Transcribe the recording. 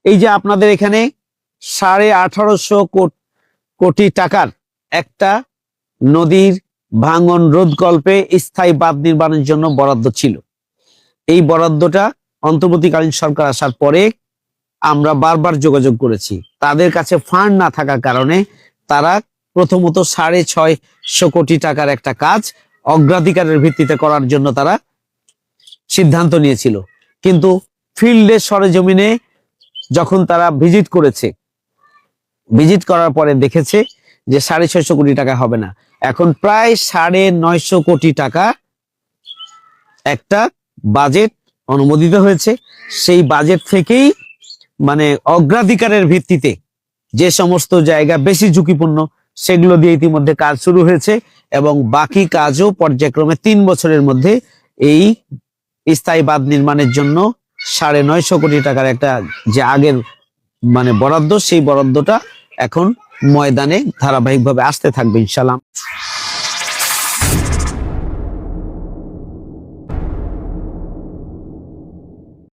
এই যে আপনাদের এখানে 1850 কোটি টাকার একটা নদীর ভাঙন রোধকল্পে স্থায়ী বাঁধ নির্মাণের জন্য বরাদ্দ ছিল। এই বরাদ্দটা অন্তর্বর্তীকালীন সরকার আসার পরে আমরা বারবার যোগাযোগ করেছি, তাদের কাছে ফান্ড না থাকার কারণে তারা প্রথমত 650 কোটি টাকার একটা কাজ অগ্রাধিকারের ভিত্তিতে করার জন্য তারা সিদ্ধান্ত নিয়েছিল। কিন্তু ফিল্ডে সরেজমিনে যখন তারা ভিজিট করেছে, ভিজিট করার পরে দেখেছে যে 650 কোটি টাকা হবে না। এখন প্রায় 950 কোটি টাকা একটা বাজেট অনুমোদিত হয়েছে। সেই বাজেট থেকেই মানে অগ্রাধিকারের ভিত্তিতে যে সমস্ত জায়গা বেশি ঝুঁকিপূর্ণ সেগুলো দিয়ে ইতিমধ্যে কাজ শুরু হয়েছে এবং বাকি কাজও পর্যায়ক্রমে 3 বছরের মধ্যে এই স্থায়ী বাঁধ নির্মাণের জন্য 950 কোটি টাকার একটা যে আগের মানে বরাদ্দ, সেই বরাদ্দটা এখন ময়দানে ধারাবাহিকভাবে আসতে থাকবে ইনশাআল্লাহ।